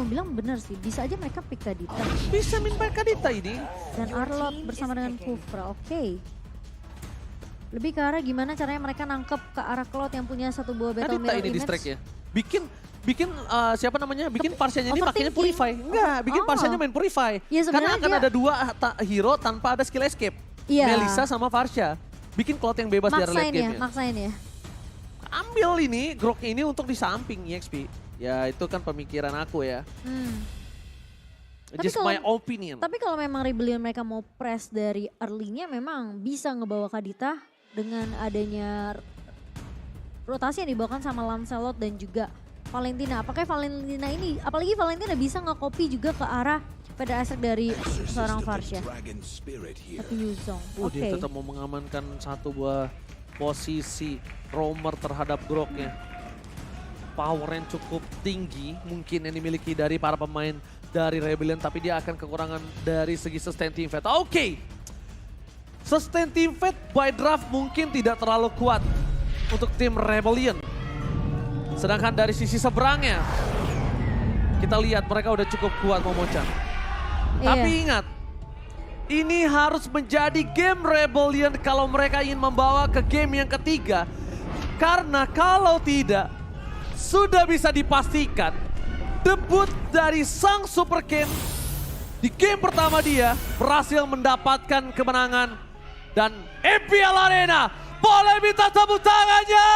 kamu bilang benar sih, bisa aja mereka pick Kadita. Bisa min Kadita ini. Dan Arlot bersama dengan Kufra, oke. Lebih ke arah gimana caranya mereka nangkep ke arah Cloud yang punya satu buah battle Kadita mirror ini image. distract-nya. Bikin siapa namanya? Bikin Parsianya ini pakainya Overthinking. Purify. Enggak, bikin Parsianya main Purify. Ya, Karena sebenarnya akan ada dua hero tanpa ada skill escape. Iya. Melissa sama Farsha. Bikin Cloud yang bebas dari late Maksain ya, game-nya. maksain ya. Ambil ini, Grok ini untuk di samping EXP. Ya itu kan pemikiran aku ya. Tapi Just kalau- my opinion. Tapi kalau memang Rebellion mereka mau press dari early-nya memang bisa ngebawa Kadita dengan adanya rotasi yang dibawakan sama Lancelot dan juga Valentina. Apakah Valentina ini, apalagi Valentina bisa nge-copy juga ke arah pada aspek dari seorang Farsha. Tapi Yuzong, oke. Dia tetap mau mengamankan satu buah posisi roamer terhadap Groknya. Power yang cukup tinggi mungkin yang dimiliki dari para pemain dari Rebellion, tapi dia akan kekurangan dari segi sustain team fight. Oke. Sustain team fight by draft mungkin tidak terlalu kuat untuk tim Rebellion. Sedangkan dari sisi seberangnya, kita lihat mereka udah cukup kuat Momochan. Tapi ingat, ini harus menjadi game Rebellion kalau mereka ingin membawa ke game yang ketiga. Karena kalau tidak, sudah bisa dipastikan debut dari sang Super Ken di game pertama dia berhasil mendapatkan kemenangan. Dan MPL Arena boleh minta tepuk tangannya.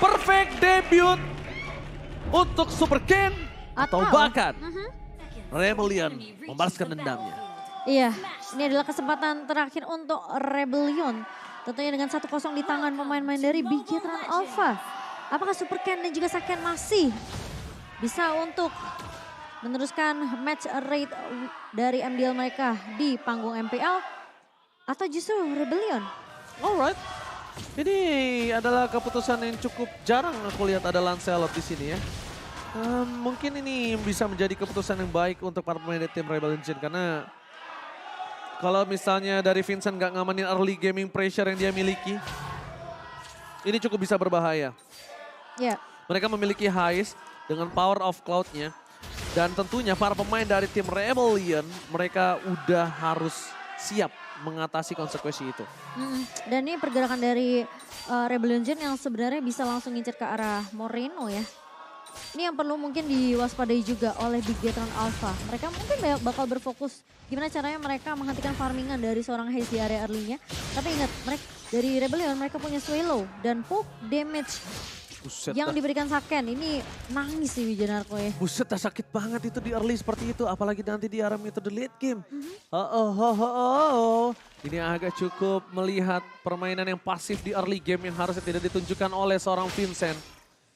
Perfect debut untuk Super Ken atau bahkan Rebellion membalaskan dendamnya. Iya, ini adalah kesempatan terakhir untuk Rebellion. Tentunya dengan 1-0 di tangan pemain-pemain dari Bigetron Alpha. Apakah Super Ken dan juga Saken masih bisa untuk meneruskan match rate dari MDL mereka di panggung MPL? Atau justru Rebellion? Alright. Ini adalah keputusan yang cukup jarang aku lihat ada Lancelot di sini ya. Mungkin ini bisa menjadi keputusan yang baik untuk para pemain dari tim Rebellion karena kalau misalnya dari Vincent nggak ngamanin early gaming pressure yang dia miliki, ini cukup bisa berbahaya. Ya. Mereka memiliki Heist dengan power of Cloud-nya. Dan tentunya para pemain dari tim Rebellion, mereka udah harus siap mengatasi konsekuensi itu. Dan ini pergerakan dari Rebellion yang sebenarnya bisa langsung ngincer ke arah Moreno ya. Ini yang perlu mungkin diwaspadai juga oleh Bigetron Alpha. Mereka mungkin bakal berfokus gimana caranya mereka menghentikan farmingan dari seorang Haze di area early-nya. Tapi ingat, mereka dari Rebellion mereka punya Swallow dan poke damage Buset yang dah. diberikan Saken. Ini nangis sih Wijanarko ya. Buset dah, sakit banget itu di early seperti itu. Apalagi nanti di arm itu the late game. Ini agak cukup melihat permainan yang pasif di early game yang harusnya tidak ditunjukkan oleh seorang Vincent.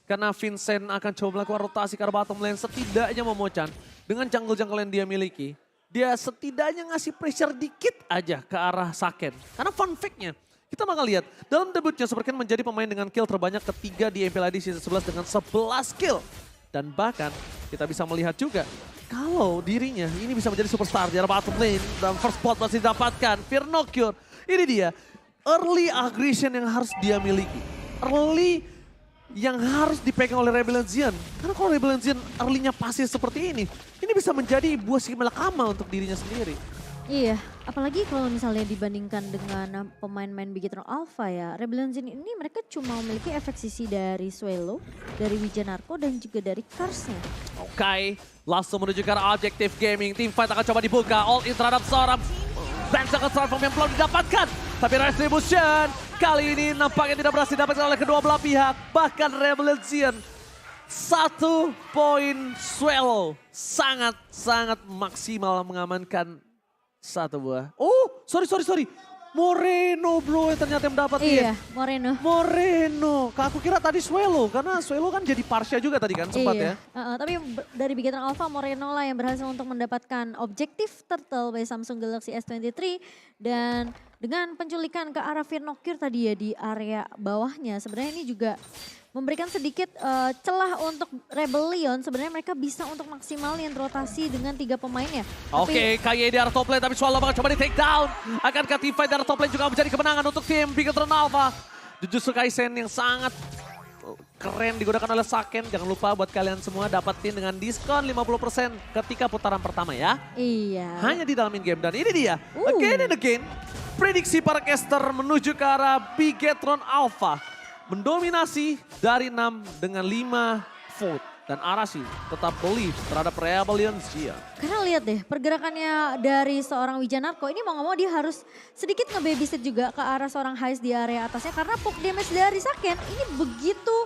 Karena Vincent akan coba melakukan rotasi ke arah bottom lane setidaknya Momochan. Dengan jungle-jungle yang dia miliki. Dia setidaknya ngasih pressure dikit aja ke arah Saken. Karena fun fact-nya, kita bakal lihat dalam debutnya Super Ken menjadi pemain dengan kill terbanyak ketiga di MPLID Season 11 dengan 11 kill. Dan bahkan kita bisa melihat juga kalau dirinya ini bisa menjadi superstar di arah bottom lane. Dan first spot masih didapatkan, Fear No Cure. Ini dia, early aggression yang harus dia miliki. Early yang harus dipegang oleh Rebellion Zion. Karena kalau Rebellion Zion early-nya pasif seperti ini bisa menjadi buah si malakama untuk dirinya sendiri. Iya, apalagi kalau misalnya dibandingkan dengan pemain-pemain Bigetron Alpha ya. Rebellion ini mereka cuma memiliki efek sisi dari Swallow, dari Wijanarko dan juga dari Karsnya. Oke, langsung menuju ke arah objektif gaming. Team fight akan coba dibuka. All in terhadap seorang Brand Second Transform yang belum didapatkan. Tapi Retribution kali ini nampaknya tidak berhasil didapatkan oleh kedua belah pihak. Bahkan Rebellion 1 poin Swallow sangat-sangat maksimal mengamankan satu buah. Oh, sorry. Moreno bro yang ternyata mendapat Iya, Moreno. Moreno. Aku kira tadi Swallow karena Swallow kan jadi Parsha juga tadi kan sempat ya. Tapi dari Bigetron Alpha, Moreno lah yang berhasil untuk mendapatkan objektif turtle by Samsung Galaxy S23. Dan dengan penculikan ke arah Fear No Cure tadi ya di area bawahnya. Sebenarnya ini juga memberikan sedikit celah untuk Rebellion. Sebenarnya mereka bisa untuk maksimalin rotasi dengan 3 pemainnya. Oke, KY di arah top lane tapi Swallow bakal coba di take down. Akankah team fight di arah top lane juga menjadi kemenangan untuk tim Bigetron Alpha. Jujutsu Kaisen yang sangat keren digunakan oleh Saken. Jangan lupa buat kalian semua dapetin dengan diskon 50% ketika putaran pertama ya. Iya. Hanya di dalam in-game. Dan ini dia, again and again, prediksi para caster menuju ke arah Bigetron Alpha. Mendominasi dari 6 dengan 5 vote. Dan Arashi tetap believe terhadap Rebellion Zion. Karena lihat deh pergerakannya dari seorang Wijanarko ini mau nggak mau dia harus sedikit nge-babysit juga ke arah seorang Hais di area atasnya. Karena poke damage dari Saken ini begitu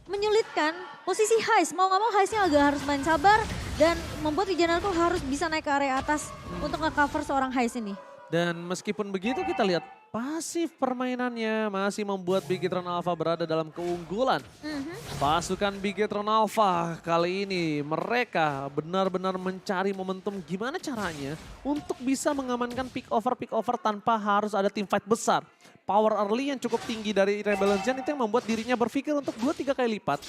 menyulitkan posisi Hais. Mau nggak mau Haisnya agak harus main sabar dan membuat Wijanarko harus bisa naik ke area atas untuk nge-cover seorang Hais ini. Dan meskipun begitu kita lihat pasif permainannya masih membuat Bigetron Alpha berada dalam keunggulan. Pasukan Bigetron Alpha kali ini mereka benar-benar mencari momentum gimana caranya untuk bisa mengamankan pick over tanpa harus ada team fight besar. Power early yang cukup tinggi dari Rebellion Zion itu yang membuat dirinya berpikir untuk 2-3 kali lipat.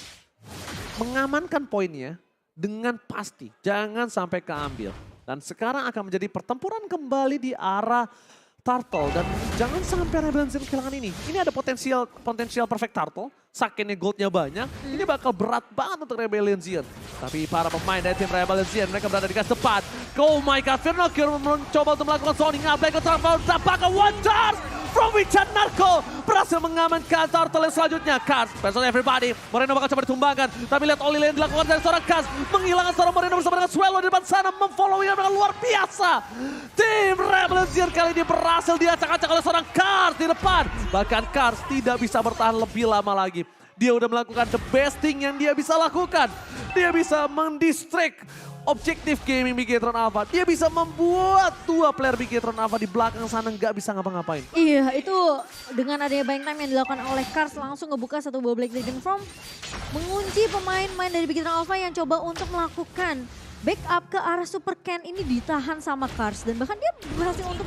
Mengamankan poinnya dengan pasti, jangan sampai keambil. Dan sekarang akan menjadi pertempuran kembali di arah Turtle. Dan jangan sampai Rebellion Zion kehilangan ini. Ini ada potensial perfect Turtle. Sakennya goldnya banyak. Ini bakal berat banget untuk Rebellion Zion. Tapi para pemain dari tim Rebellion Zion mereka berada di garis depan. Oh my god, Firnokir mencoba untuk melakukan zoning out. Black Turtle dapatkan one charge from Wijanarko. Berhasil mengamankan Turtle yang selanjutnya. Kars versus everybody. Moreno bakal coba ditumbangkan. Tapi lihat Oli yang dilakukan dari seorang Kars. Menghilangkan seorang Moreno bersama dengan Swello di depan sana. Memfollowing dengan luar biasa. Tim Rebellion Zion kali ini berhasil diacak-acak oleh seorang Kars di depan. Bahkan Kars tidak bisa bertahan lebih lama lagi. Dia udah melakukan the best thing yang dia bisa lakukan. Dia bisa mendistract objektif gaming Bigetron Alpha. Dia bisa membuat 2 player Bigetron Alpha di belakang sana nggak bisa ngapa-ngapain. Iya, itu dengan adanya buying time yang dilakukan oleh Kars langsung ngebuka satu buah Black Dragon From. Mengunci pemain-pemain dari Bigetron Alpha yang coba untuk melakukan backup ke arah Super Ken ini ditahan sama Kars. Dan bahkan dia berhasil untuk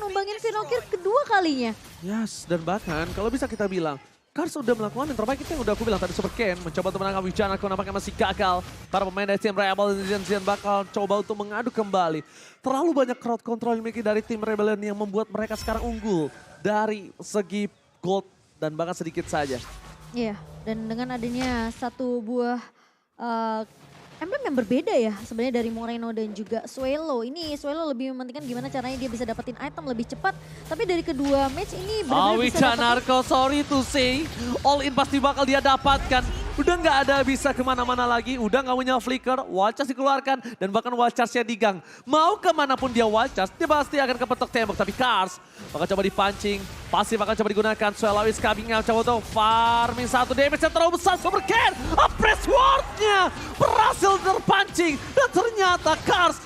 numbangin Firnokir kedua kalinya. Yes, dan bahkan kalau bisa kita bilang, Kars udah melakukan yang terbaik itu yang udah aku bilang tadi Super Ken. Mencoba untuk menangkap Wijanarko nampaknya masih gagal. Para pemain dari tim Rebellion Zion bakal coba untuk mengadu kembali. Terlalu banyak crowd control yang dimiliki dari tim Rebellion yang membuat mereka sekarang unggul. Dari segi gold dan bahkan sedikit saja. Iya, dan dengan adanya satu buah emblem yang berbeda ya sebenarnya dari Moreno dan juga Swello. Ini Swello lebih mementingkan gimana caranya dia bisa dapetin item lebih cepat. Tapi dari kedua match ini benar-benar bisa Wijanarko, sorry to say, all in pasti bakal dia dapatkan. Udah nggak ada bisa kemana-mana lagi, udah nggak punya flicker, wall charge dikeluarkan, dan bahkan wall charge-nya digang. Mau kemanapun dia wall charge, dia pasti akan kepetok tembok. Tapi Kars bakal coba dipancing, pasti bakal coba digunakan. Swello is coming out, coba untuk farming 1 damage yang terlalu besar. Super Ken, press ward-nya berhasil terpancing. Dan ternyata Kars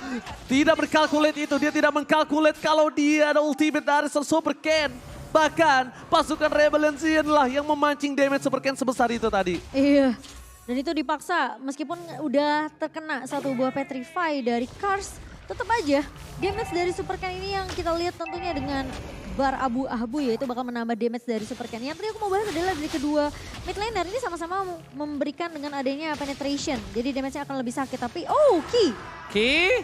tidak berkalkulat itu, dia tidak mengkalkulat kalau dia ada ultimate dari Super Ken. Bahkan pasukan Rebellion Zion lah yang memancing damage Super Ken sebesar itu tadi. Iya, dan itu dipaksa meskipun udah terkena satu buah Petrify dari Kars. Tetap aja damage dari Super Ken ini yang kita lihat tentunya dengan bar abu-abu ya itu bakal menambah damage dari Super Ken. Yang tadi aku mau bahas adalah dari kedua mid laner ini sama-sama memberikan dengan adanya penetration. Jadi damage-nya akan lebih sakit tapi Ki,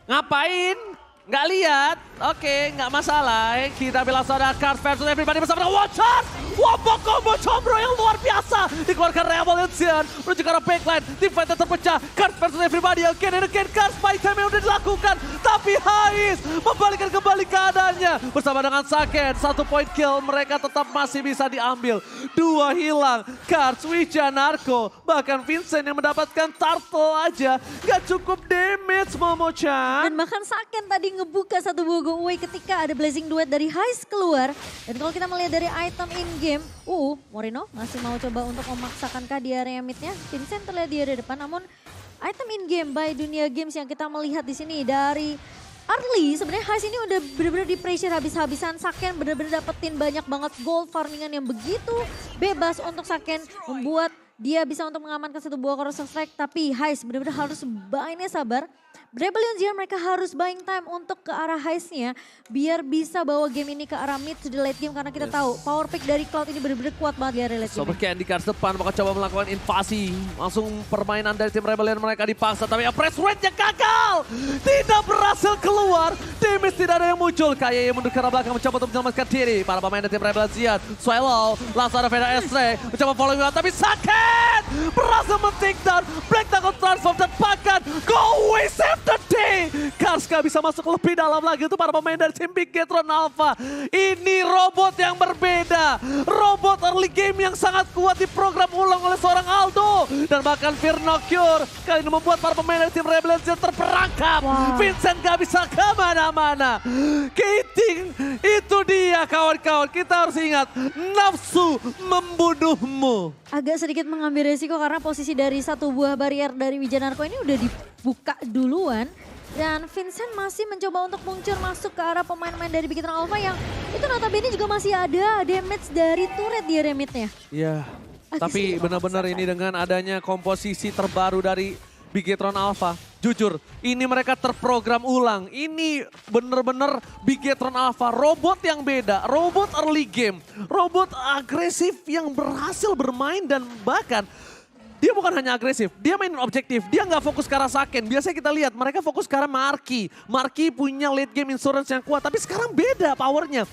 ngapain? Nggak lihat? Oke, nggak masalah. Kita bilang saudara Kars versus everybody bersama dengan Watcher. Wabok combo combro yang luar biasa. Dikeluarkan Rebellion Zion menuju ke arah backline. Tim fight terpecah. Kars versus everybody again and again. Kars fight time yang udah dilakukan. Tapi Hais membalikkan kembali keadaannya. Bersama dengan Saken. 1 point kill. Mereka tetap masih bisa diambil. 2 hilang. Kars, Wijanarko. Bahkan Vincent yang mendapatkan turtle aja. Nggak cukup damage Momo-chan. dan bahkan Saken tadi ngebuka satu buah go away ketika ada blazing duet dari Hais keluar. Dan kalau kita melihat dari item in game, Moreno masih mau coba untuk memaksakan di area midnya. Vincent terlihat di area depan, namun item in game by Dunia Games yang kita melihat di sini dari Early, sebenarnya Hais ini udah bener-bener di pressure habis-habisan. Saken bener-bener dapetin banyak banget gold farmingan yang begitu bebas untuk Saken, membuat dia bisa untuk mengamankan satu buah Corrosive Strike. Tapi Hais bener-bener harus mainnya sabar, Rebellion Zero mereka harus buying time untuk ke arah heist-nya biar bisa bawa game ini ke arah mid to the late game karena kita tahu power pick dari Cloud ini benar-benar kuat banget di area late game. Sobat Candy Cars depan bakal coba melakukan invasi. Langsung permainan dari tim Rebellion mereka dipaksa tapi press rate-nya gagal. Tidak berhasil keluar. Damage tidak ada yang muncul. Kayak yang mundur ke arah belakang mencoba untuk menyelamatkan diri. Para pemain dari tim Rebellion Zion. Swallow langsung ada Veda Estre mencoba following up tapi sakit. Berhasil men-take down. Black Dragon transform dan bahkan go away save the day. Cars gak bisa masuk lebih dalam lagi untuk para pemain dari tim Bigetron Alpha. Ini robot yang berbeda. Robot early game yang sangat kuat diprogram ulang oleh seorang Aldo. Dan bahkan Virnocure kali ini membuat para pemain dari tim Rebellion Zion terperangkap. Wow. Vincent gak bisa kemana-mana. Kating, itu dia kawan-kawan. Kita harus ingat, nafsu membunuhmu. Agak sedikit mengambil resiko karena posisi dari satu buah barrier dari Wijanarko ini udah dibuka duluan. Dan Vincent masih mencoba untuk muncul masuk ke arah pemain-pemain dari Bigetron Alpha yang itu notabene juga masih ada damage dari turret di area mid-nya. Iya, tapi benar-benar ini dengan adanya komposisi terbaru dari Bigetron Alpha. Jujur, ini mereka terprogram ulang. Ini benar-benar Bigetron Alpha, robot yang beda, robot early game, robot agresif yang berhasil bermain dan bahkan dia bukan hanya agresif, dia mainin objektif, dia nggak fokus ke arah Saken. Biasanya kita lihat mereka fokus ke arah Marky. Marky punya late game insurance yang kuat, tapi sekarang beda powernya.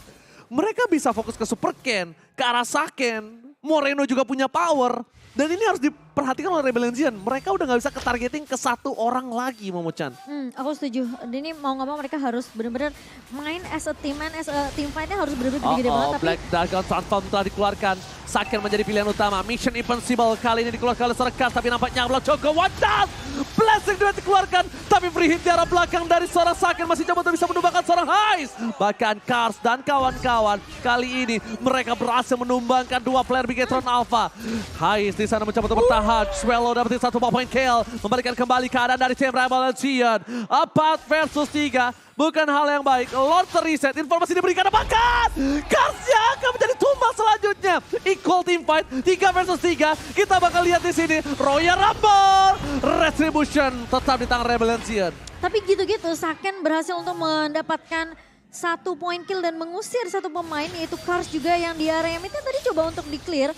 Mereka bisa fokus ke Super Ken, ke arah Saken. Moreno juga punya power. Dan ini harus diperhatikan oleh Rebellion Zion. Mereka udah gak bisa ke-targeting ke satu orang lagi, Momo-chan. Aku setuju. Ini mau gak mau mereka harus benar-benar main as a team, as a team fight-nya harus benar-benar gede-gede banget. Tapi Black Dragon Transform telah dikeluarkan. Saken menjadi pilihan utama. Mission Impossible kali ini dikeluarkan oleh seorang Cars, tapi nampaknya Block Choco one shot. Blessing duet dikeluarkan, tapi free hit di arah belakang dari seorang Saken masih coba untuk bisa menumbangkan seorang Heist. Bahkan Cars dan kawan-kawan kali ini mereka berhasil menumbangkan dua player Bigetron Alpha. Heist di sana mencoba untuk bertahan. Swallow dapetin satu point kill, membalikan kembali keadaan dari tim Rebellion Zion. 4 versus 3. Bukan hal yang baik. Lord reset. Informasi diberikan apakah Karsnya akan menjadi tumbal selanjutnya. Equal team fight. 3 versus 3. Kita bakal lihat di sini. Royal Rumble. Retribution tetap di tangan Rebellion Zion. Tapi gitu-gitu Saken berhasil untuk mendapatkan 1 point kill dan mengusir satu pemain yaitu Cars juga yang di area midnya tadi coba untuk di clear.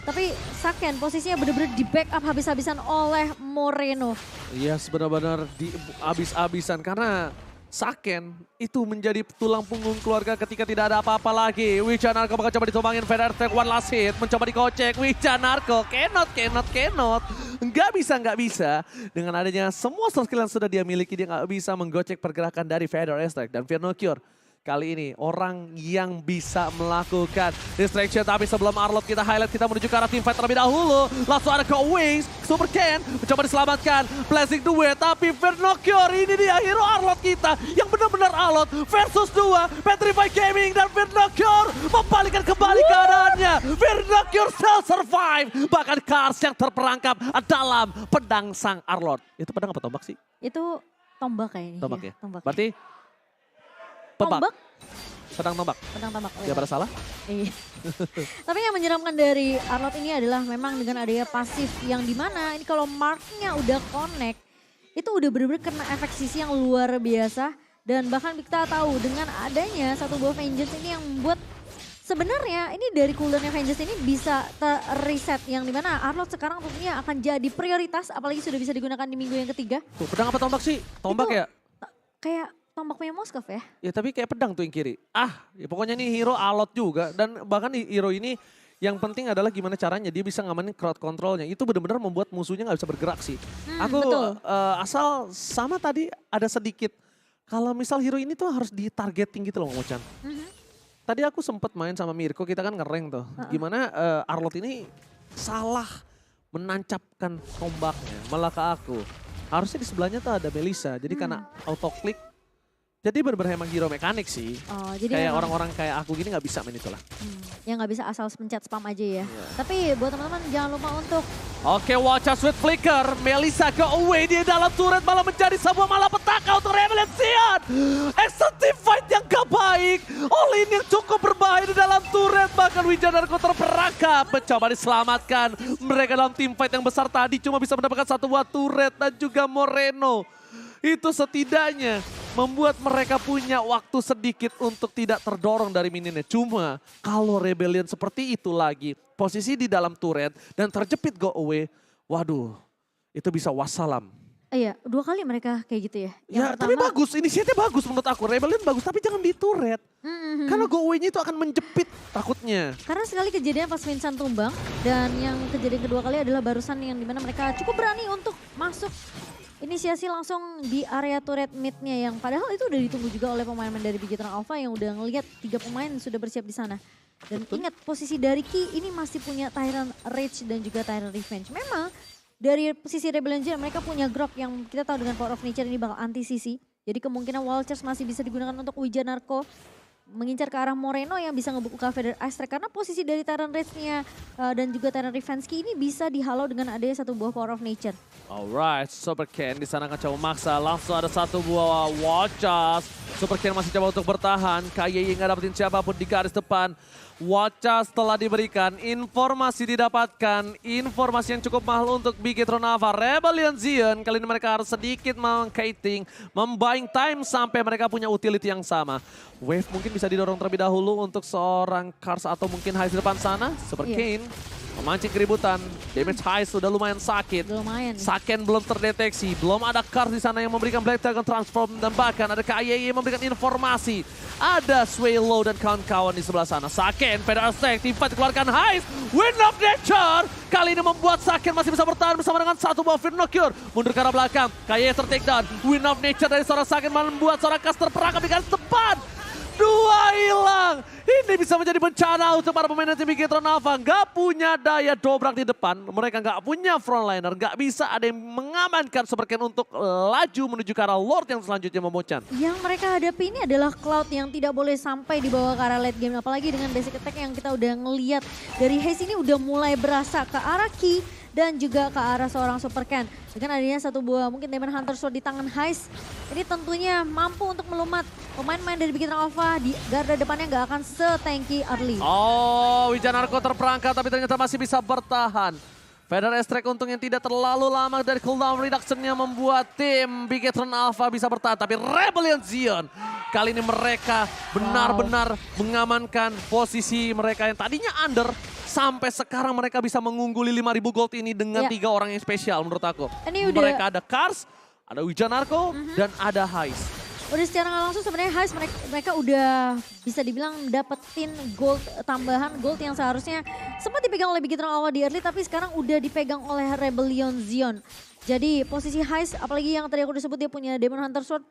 Tapi Saken posisinya benar-benar di backup habis-habisan oleh Moreno. Yes, benar-benar di habis-habisan karena Saken itu menjadi tulang punggung keluarga ketika tidak ada apa-apa lagi. Wijanarko bakal coba ditumbangin, Vader take one last hit, mencoba dikocek. Wijanarko, cannot. Nggak bisa. Dengan adanya semua skill yang sudah dia miliki, dia nggak bisa menggocek pergerakan dari Vader Estek dan Virnocure. Kali ini orang yang bisa melakukan distraction, tapi sebelum Arlot kita highlight, kita menuju ke arah team fight terlebih dahulu. Langsung ada ke Wings, Super Ken mencoba diselamatkan, Blessing duet, tapi Virnocure ini dia hero Arlot kita yang benar-benar Arlot versus 2, Petrify Gaming dan Virnocure membalikkan kembali keadaannya. Virnocure still survive, bahkan Cars yang terperangkap dalam pedang sang Arlot. Itu pedang apa tombak sih? Itu tombak kayaknya. Tombak ya? Tombak. Berarti Tombak? Pedang tombak. Pedang tombak. Dia pada salah? Iya. Tapi yang menyeramkan dari Arlot ini adalah memang dengan adanya pasif yang dimana ini kalau marknya udah connect itu udah bener-bener kena efek sisi yang luar biasa. Dan bahkan kita tahu dengan adanya satu buah Vengeance ini yang membuat sebenarnya ini dari cooldownnya Vengeance ini bisa reset yang dimana Arlot sekarang tentunya akan jadi prioritas apalagi sudah bisa digunakan di minggu yang ketiga. Tuh pedang apa tombak sih? Tombak Itu ya? Kayak tombak punya Moskov ya? Ya tapi kayak pedang tuh yang kiri. Ya pokoknya nih hero alot juga. Dan bahkan hero ini yang penting adalah gimana caranya dia bisa ngamanin crowd controlnya. Itu benar-benar membuat musuhnya nggak bisa bergerak sih. Aku asal sama tadi ada sedikit. Kalau misal hero ini tuh harus ditargeting gitu loh Momo-chan. Tadi aku sempet main sama Mirko, kita kan ngereng tuh. Gimana Arlot ini salah menancapkan tombaknya malah ke aku. Harusnya di sebelahnya tuh ada Melissa. Jadi karena auto click. Jadi bener-bener emang hero mekanik sih. Oh, jadi kayak orang-orang kayak aku gini gak bisa main itulah. Ya nggak bisa asal pencet spam aja ya. Tapi buat teman-teman jangan lupa untuk... Oke, watch out with flicker. Melissa go away di dalam turret malah menjadi sebuah malapetaka untuk Rebellion Zion. Extreme fight yang gak baik. All-in yang cukup berbahaya di dalam turret. Bahkan Wijanarko terperangkap. Mencoba diselamatkan. Mereka dalam team fight yang besar tadi cuma bisa mendapatkan satu buah turret dan juga Moreno. Itu setidaknya membuat mereka punya waktu sedikit untuk tidak terdorong dari minionnya. Cuma kalau Rebellion seperti itu lagi, posisi di dalam turret dan terjepit go away, waduh itu bisa wassalam. Iya, 2 kali mereka kayak gitu ya. Ya tapi bagus, inisiatifnya bagus menurut aku. Rebellion bagus tapi jangan di turret. Karena go away-nya itu akan menjepit takutnya. Karena sekali kejadian pas Vincent tumbang dan yang kejadian kedua kali adalah barusan yang dimana mereka cukup berani untuk masuk inisiasi langsung di area turret mid-nya yang padahal itu udah ditunggu juga oleh pemain-pemain dari Bigetron Alpha yang udah ngelihat 3 pemain sudah bersiap di sana. Dan ingat posisi dari Ki ini masih punya Tyrant Rage dan juga Tyrant Revenge. Memang dari sisi Rebellion mereka punya Grok yang kita tahu dengan Power of Nature ini bakal anti-CC. Jadi kemungkinan Wall Charge masih bisa digunakan untuk Wijanarko mengincar ke arah Moreno yang bisa ngebuka Feather Ice Strike. Karena posisi dari Tyrant Rage-nya dan juga Tyrant Revenge ini bisa dihalau dengan adanya 1 buah Power of Nature. Alright, Super Ken di sana akan coba maksa. Langsung ada 1 buah Watchas. Super Ken masih coba untuk bertahan. KYY nggak dapetin siapapun di garis depan. Watchas telah diberikan, informasi didapatkan, informasi yang cukup mahal untuk Bigetron Alpha. Rebellion Zion kali ini mereka harus sedikit meng-kiting, membuying time sampai mereka punya utility yang sama. Wave mungkin bisa didorong terlebih dahulu untuk seorang Kars atau mungkin High di depan sana. Super Kane memancing keributan, damage High sudah lumayan sakit. Lumayan. Saken belum terdeteksi, belum ada Kars di sana yang memberikan Black Dragon Transform dan bahkan ada KYY yang memberikan informasi. Ada Swallow dan kawan-kawan di sebelah sana. Saken, Feather Attack, tim fight dikeluarkan Heist. Wind of Nature kali ini membuat Saken masih bisa bertahan bersama dengan 1 buah Fear No Cure. Mundur ke arah belakang, KYY ter-take down. Wind of Nature dari seorang Saken membuat seorang caster perangkap di garis depan. 2 hilang. Ini bisa menjadi bencana untuk para pemain tim Bigetron Alpha. Nggak punya daya dobrak di depan. Mereka nggak punya frontliner. Nggak bisa ada yang mengamankan Super Ken untuk laju menuju ke arah Lord yang selanjutnya memocan. Yang mereka hadapi ini adalah Cloud yang tidak boleh sampai dibawa ke arah late game. Apalagi dengan basic attack yang kita udah ngeliat dari Haze ini udah mulai berasa ke arah Ki dan juga ke arah seorang Super Ken. Dengan adanya 1 buah mungkin Demon Hunter Sword di tangan Heist. Ini tentunya mampu untuk melumat pemain-pemain dari Bigetron Alpha. Di garda depannya nggak akan se-tanky Early. Oh, Wijanarko terperangkap tapi ternyata masih bisa bertahan. Feather Strike untuk yang tidak terlalu lama dari cooldown reduction-nya membuat tim Bigetron Alpha bisa bertahan. Tapi Rebellion Zion kali ini mereka benar-benar mengamankan posisi mereka yang tadinya under. Sampai sekarang mereka bisa mengungguli 5.000 gold ini dengan 3 orang yang spesial menurut aku. Ini Mereka ada Kars, ada Wijanarko, dan ada Heist. Udah secara nggak langsung sebenarnya Heist mereka udah bisa dibilang dapetin gold tambahan, gold yang seharusnya sempat dipegang oleh Bigetron Alpha di early tapi sekarang udah dipegang oleh Rebellion Zion. Jadi posisi Heist apalagi yang tadi aku disebut dia punya Demon Hunter Sword,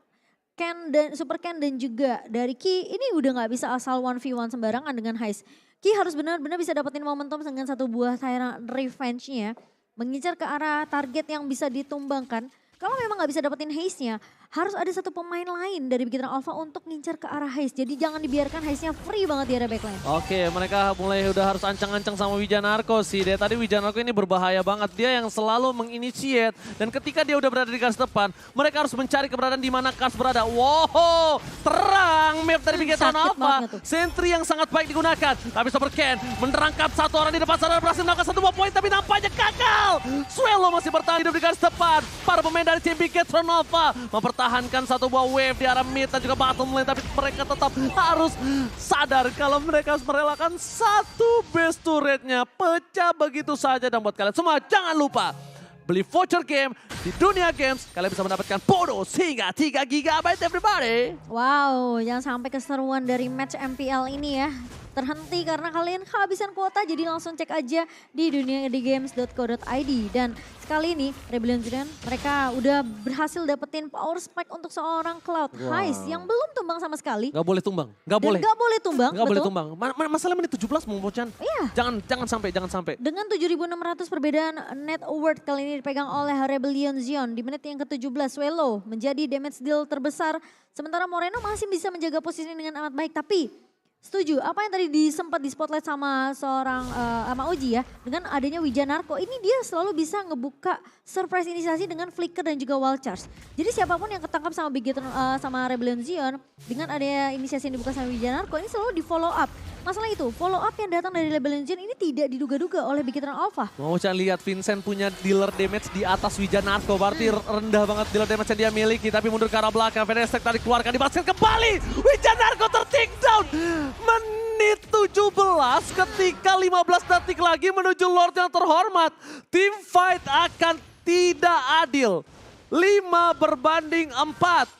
Ken dan Super Ken dan juga dari Ki ini udah nggak bisa asal 1v1 sembarangan dengan Heist. Ki harus benar-benar bisa dapetin momentum dengan 1 buah Tyrant Revenge-nya. Mengincar ke arah target yang bisa ditumbangkan. Kalau memang nggak bisa dapetin haze-nya, harus ada 1 pemain lain dari Bigetron Alpha untuk ngincar ke arah haze. Jadi jangan dibiarkan haze-nya free banget di area backline. Oke, mereka mulai udah harus ancang-ancang sama Wijanarko sih. Dari tadi Wijanarko ini berbahaya banget. Dia yang selalu menginitiate. Dan ketika dia udah berada di garis depan, mereka harus mencari keberadaan di mana Kars berada. Wow, terang map dari Bigetron Alpha. Sentry yang sangat baik digunakan. Tapi Super Ken menerangkap 1 orang di depan sana, berhasil melakukan 1 buah poin. Tapi nampaknya gagal. Swallow masih bertahan hidup di garis depan. Para pemain dari tim Bigetron Alpha mempertahankan 1 buah wave di arah mid dan juga bottom lane. Tapi mereka tetap harus sadar kalau mereka harus merelakan 1 base turretnya pecah begitu saja. Dan buat kalian semua jangan lupa beli voucher game di Dunia Games. Kalian bisa mendapatkan bonus hingga 3 GB everybody. Wow, jangan sampai keseruan dari match MPL ini ya terhenti karena kalian kehabisan kuota. Jadi langsung cek aja di duniagames.co.id. Dan sekali ini Rebellion Zion mereka udah berhasil dapetin power spike untuk seorang Cloud Heist yang belum tumbang sama sekali. Gak boleh tumbang, gak boleh. Gak boleh tumbang, Gak boleh betul. tumbang. Masalah menit 17 mau bocan. Iya. Jangan sampai. Dengan 7.600 perbedaan net worth kali ini dipegang oleh Rebellion Zion. Di menit yang ke-17 Swallow menjadi damage deal terbesar. Sementara Moreno masih bisa menjaga posisi dengan amat baik. Tapi Setuju, apa yang tadi sempat di spotlight sama seorang sama Oji ya, dengan adanya Wijanarko, ini dia selalu bisa ngebuka surprise inisiasi dengan flicker dan juga wall charge. Jadi siapapun yang ketangkap sama Bigetron sama Rebellion Zion, dengan adanya inisiasi yang dibuka sama Wijanarko, ini selalu di follow up. Masalah itu, follow up yang datang dari Rebellion Zion ini tidak diduga-duga oleh Bigetron Alpha. Mau saya lihat Vincent punya dealer damage di atas Wijanarko, berarti rendah banget dealer damage yang dia miliki, tapi mundur ke arah belakang, Fenestec tadi keluarkan, dibasket kembali, Wijanarko ter-take down. Menit 17 ketika 15 detik lagi menuju Lord yang terhormat. Team fight akan tidak adil. 5-4.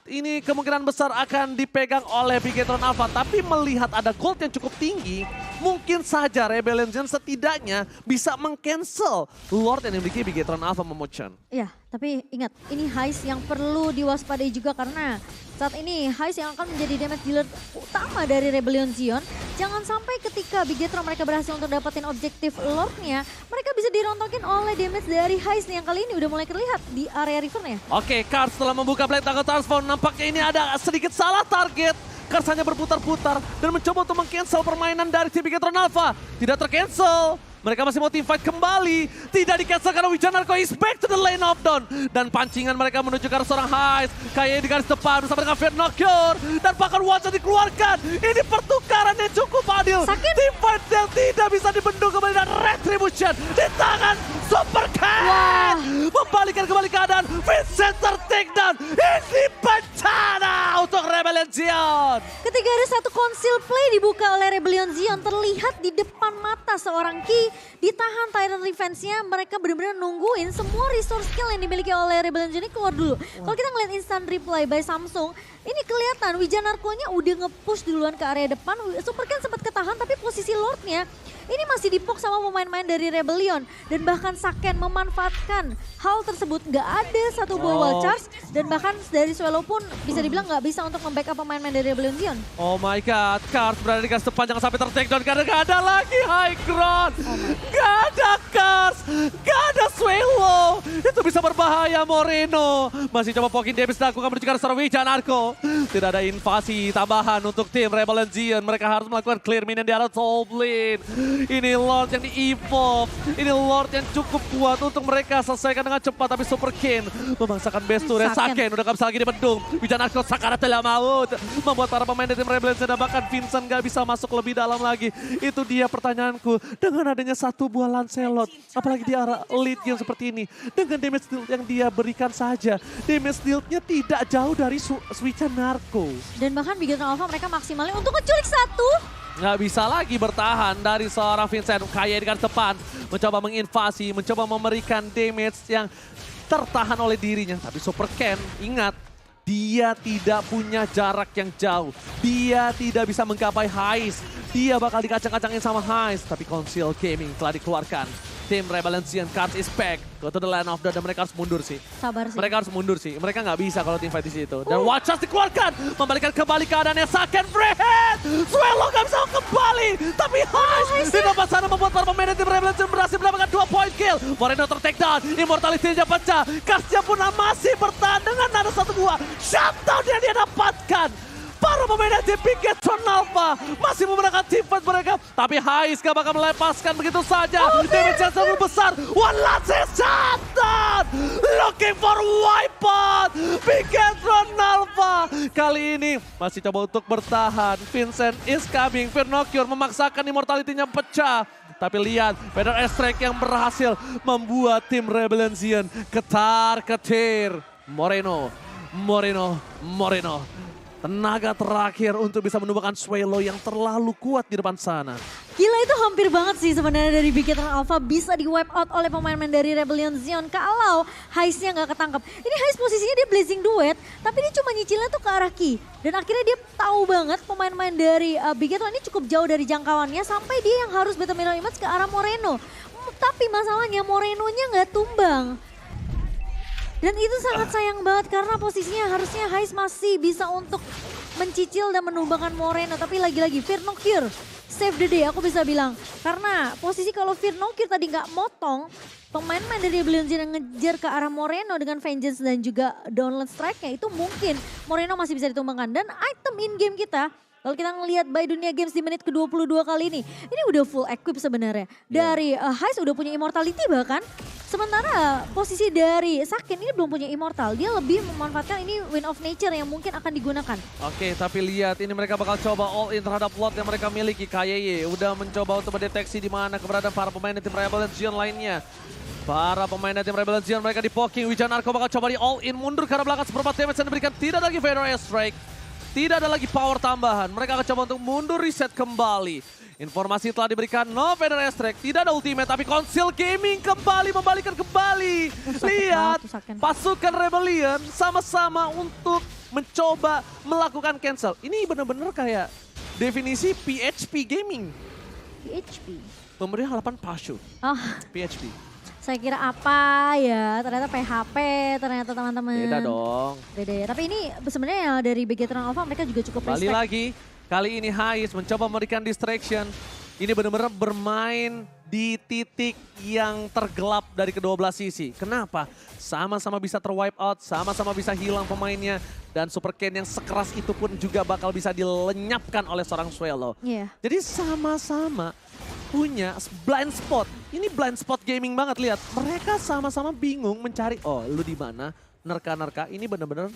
Ini kemungkinan besar akan dipegang oleh Bigetron Alpha. Tapi melihat ada gold yang cukup tinggi, mungkin saja Rebellion Zion setidaknya bisa meng-cancel Lord yang dimiliki Bigetron Alpha Memucan. Iya, tapi ingat ini Heist yang perlu diwaspadai juga karena saat ini Heist yang akan menjadi damage dealer utama dari Rebellion Zion. Jangan sampai ketika Bigetron mereka berhasil untuk dapetin objektif Lordnya, mereka bisa dirontokin oleh damage dari Heist yang kali ini udah mulai terlihat di area rivernya. Oke, Kars setelah membuka Blade Tanggal Transform, nampaknya ini ada sedikit salah target. Kars hanya berputar-putar dan mencoba untuk meng-cancel permainan dari tim Bigetron Alpha. Tidak ter-cancel. Mereka masih mau team fight kembali. Tidak di-cancel karena Wijanarko is back to the lane of down. Dan pancingan mereka menuju ke arah seorang Heist. Kayaknya di garis depan bersama dengan Vernocure. Dan bahkan Watcha dikeluarkan. Ini pertukaran yang cukup adil. Sakit. Team fight yang tidak bisa dibendung kembali dan Retribution di tangan Super Cat. Wah. Membalikan kembali keadaan. Vincent ter-take down. Ini bencana untuk Rebellion Zion. Ketika ada satu conceal play dibuka oleh Rebellion Zion, terlihat di depan mata seorang Ki, ditahan Tyrant Revenge-nya, mereka benar-benar nungguin semua resource skill yang dimiliki oleh Rebellion Zion ini keluar dulu. Kalau kita ngeliat instant reply by Samsung, ini kelihatan Wijanarko-nya udah nge-push duluan ke area depan, Super Ken sempat ketahan tapi posisi Lord-nya ini masih dipok sama pemain-pemain dari Rebellion. Dan bahkan Saken memanfaatkan hal tersebut, nggak ada satu buah wall charge. Dan bahkan dari Swallow pun bisa dibilang nggak bisa untuk membackup pemain-pemain dari Rebellion Zion. Oh my god, Kars berada di garis depan, jangan sampai ter-take down karena gak ada lagi high ground. Gak ada Kars, gak ada Swallow. Itu bisa berbahaya Moreno. Masih coba poking damage dilakukan menuju ke arah seorang Wijanarko. Tidak ada invasi tambahan untuk tim Rebellion Zion. Mereka harus melakukan clear minion di arah top lane. Ini Lord yang di-evolve. Ini Lord yang cukup kuat untuk mereka selesaikan dengan cepat. Tapi Super Ken memaksakan best turret. Saken udah gak bisa lagi dibendung. Wijanarko Sakara tidak mau. Membuat para pemain dari tim Rebellion Zion dan bahkan Vincent gak bisa masuk lebih dalam lagi. Itu dia pertanyaanku. Dengan adanya satu buah Lancelot. Apalagi di arah lead game seperti ini. Dengan damage deal yang dia berikan saja. Damage deal-nya tidak jauh dari Wijanarko. Dan bahkan Bigetron Alpha mereka maksimalnya untuk ngeculik satu. Nggak bisa lagi bertahan dari seorang Vincent. Kayak di garis depan. Mencoba menginvasi, mencoba memberikan damage yang tertahan oleh dirinya. Tapi Super Ken, ingat. Dia tidak punya jarak yang jauh. Dia tidak bisa menggapai Heist. Dia bakal dikacang-kacangin sama Heist. Tapi Conceal Gaming telah dikeluarkan. Tim Rebellion Zion, Kars is back. Go to the line of dan mereka harus mundur sih. Sabar sih. Mereka harus mundur sih. Mereka nggak bisa kalau tim fight di situ. Dan Watchers dikeluarkan. Membalikan kembali keadaannya Saken free hit. Swallow nggak bisa kembali. Tapi Heist di tempat sana membuat para pemain tim Rebellion Zion berhasil mendapatkan 2 point kill. Moreno ter-take down. Immortality-nya pecah. Karsnya pun masih bertahan dengan ada 1-2. Shutdown yang dia dapatkan. Para pemain dari Bigetron Alpha masih memenangkan team fight mereka. Tapi Heist gak bakal melepaskan begitu saja. Damage yang sangat besar. One last shutdown. Looking for wipeout. Bigetron Alpha. Kali ini masih coba untuk bertahan. Vincent is coming. Vernocure memaksakan immortality-nya pecah. Tapi lihat, Vader Strike yang berhasil membuat tim Rebellion Zion ketar-ketir. Moreno. Tenaga terakhir untuk bisa menumbangkan Swallow yang terlalu kuat di depan sana. Gila, itu hampir banget sih sebenarnya dari Bigetron Alpha bisa di wipe out oleh pemain-pemain dari Rebellion Zion kalau Heist-nya nggak ketangkap. Ini Heist posisinya dia blazing duet, tapi dia cuma nyicilnya tuh ke arah Ki. Dan akhirnya dia tahu banget pemain-pemain dari Bigetron ini cukup jauh dari jangkauannya sampai dia yang harus battle mirror image ke arah Moreno. Tapi masalahnya Morenonya nggak tumbang. Dan itu sangat sayang banget karena posisinya harusnya Heist masih bisa untuk mencicil dan menumbangkan Moreno. Tapi lagi-lagi Vernocure save the day aku bisa bilang. Karena posisi kalau Vernocure tadi nggak motong, pemain-pemain dari Rebellion Zion yang ngejar ke arah Moreno dengan Vengeance dan juga Downland Strike-nya itu mungkin Moreno masih bisa ditumbangkan. Dan item in-game kita Kalau kita ngelihat by Dunia Games di menit ke-22 kali ini udah full equip sebenarnya. Dari Heist udah punya immortality bahkan. Sementara posisi dari Saken ini belum punya immortal. Dia lebih memanfaatkan ini Wind of Nature yang mungkin akan digunakan. Oke, tapi lihat ini mereka bakal coba all in terhadap Lord yang mereka miliki. KYY udah mencoba untuk mendeteksi di mana keberadaan para pemain tim Rebel Legion lainnya. Para pemain tim Rebel Legion mereka di poking. Wijanarko bakal coba di all in mundur ke arah belakang seperempat damage yang diberikan. Tidak ada lagi Fedor Strike. Tidak ada lagi power tambahan. Mereka akan coba untuk mundur reset kembali. Informasi telah diberikan, no Fedor Strike. Tidak ada ultimate tapi Conceal Gaming kembali membalikan kembali. Lihat pasukan Rebellion sama-sama untuk mencoba melakukan cancel. Ini benar-benar kayak definisi PHP Gaming. PHP? Pemberian harapan Pashu. Oh. PHP. Saya kira apa ya, ternyata PHP, ternyata teman-teman. Beda dong. Beda ya, tapi ini sebenarnya ya dari Bigetron Alpha mereka juga cukup Kembali respect. lagi, kali ini Heist mencoba memberikan distraction. Ini benar-benar bermain di titik yang tergelap dari kedua belah sisi. Kenapa? Sama-sama bisa terwipe out, sama-sama bisa hilang pemainnya. Dan Super Ken yang sekeras itu pun juga bakal bisa dilenyapkan oleh seorang Swallow. Iya. Jadi sama-sama punya blind spot. Ini blind spot gaming banget, lihat. Mereka sama-sama bingung mencari, oh lu di mana? Nerka-nerka ini benar-benar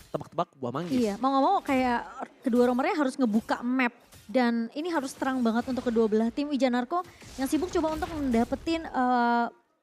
tebak-tebak buah manggis. Iya, mau gak mau kayak kedua romernya harus ngebuka map. Dan ini harus terang banget untuk kedua belah tim. Wijanarko yang sibuk coba untuk mendapetin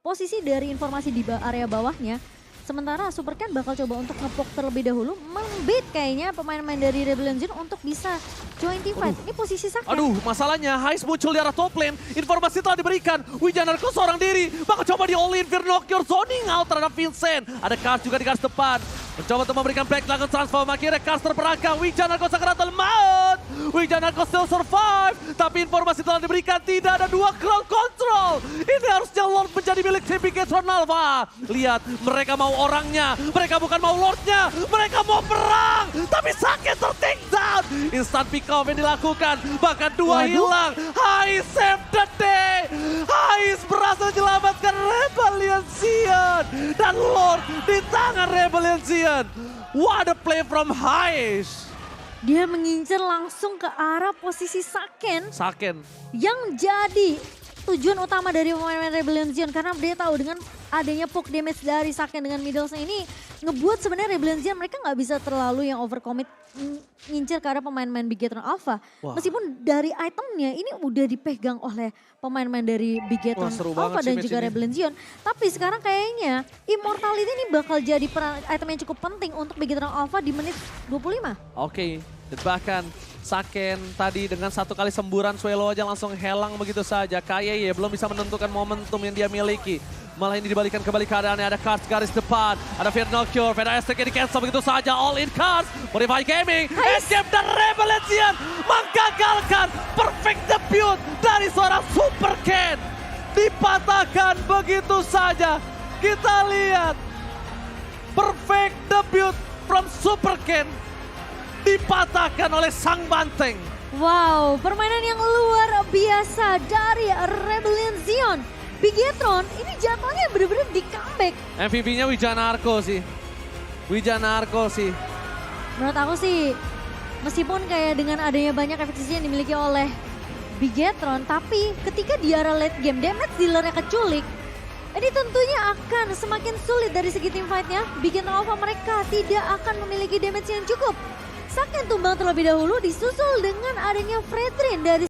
posisi dari informasi di area bawahnya. Sementara Super Ken bakal coba untuk ngepok terlebih dahulu. Membait kayaknya pemain-pemain dari Rebel Legion untuk bisa join team fight. Ini posisi Saken. Aduh, masalahnya Heist muncul di arah top lane. Informasi telah diberikan. Wijanarko seorang diri. Bakal coba di all-in Vernocure zoning out terhadap Vincent. Ada Kars juga di garis depan. Mencoba untuk memberikan black langsung transform. Akhirnya Kars terperangkap. Wijanarko sakaratul maut. Wijanarko still survive. Tapi informasi telah diberikan. Tidak ada dua crowd control. Ini harusnya Lord menjadi milik tim Bigetron Alpha. Lihat, mereka mau orangnya. Mereka bukan mau Lordnya. Mereka mau perang. Tapi sakit ter-take down. Instant pick off yang dilakukan. Bahkan dua hilang. Heist save the day. Heist berhasil menyelamatkan Rebellion Sion. Dan Lord di tangan Rebellion Sion. What a play from Heist. Dia mengincar langsung ke arah posisi Saken. Saken. Yang jadi tujuan utama dari pemain Rebellion Sion. Karena dia tahu dengan adanya poke damage dari Saken dengan middlesnya ini. Ngebuat sebenarnya Rebellion Sion mereka nggak bisa terlalu yang overcommit ngincer ke arah pemain-pemain Bigetron Alpha. Wah. Meskipun dari itemnya ini udah dipegang oleh pemain-pemain dari Bigetron Alpha dan juga Rebellion Sion. Tapi sekarang kayaknya Immortality ini bakal jadi item yang cukup penting untuk Bigetron Alpha di menit 25. Oke, dan bahkan Saken tadi dengan satu kali semburan Swallow aja langsung helang begitu saja. KYY belum bisa menentukan momentum yang dia miliki. Malah ini dibalikan kembali keadaannya, ada Kars garis depan, ada Vernocure, Fedor Strike di cancel begitu saja, all in Kars, Modify Gaming, escape dan Rebel Legion menggagalkan perfect debut dari seorang Super Ken. Dipatahkan begitu saja, kita lihat perfect debut from Super Ken dipatahkan oleh sang banteng. Wow, permainan yang luar biasa dari Rebellion Sion. Bigetron ini jatuhnya bener-bener di comeback. MVP-nya Wijanarko sih. Wijanarko sih. Menurut aku sih, meskipun kayak dengan adanya banyak efisiensi yang dimiliki oleh Bigetron, tapi ketika di arah late game damage dealernya keculik, ini tentunya akan semakin sulit dari segi team fight-nya. Bigetron Alpha mereka tidak akan memiliki damage yang cukup. Saken tumbang terlebih dahulu disusul dengan adanya Fredrin dari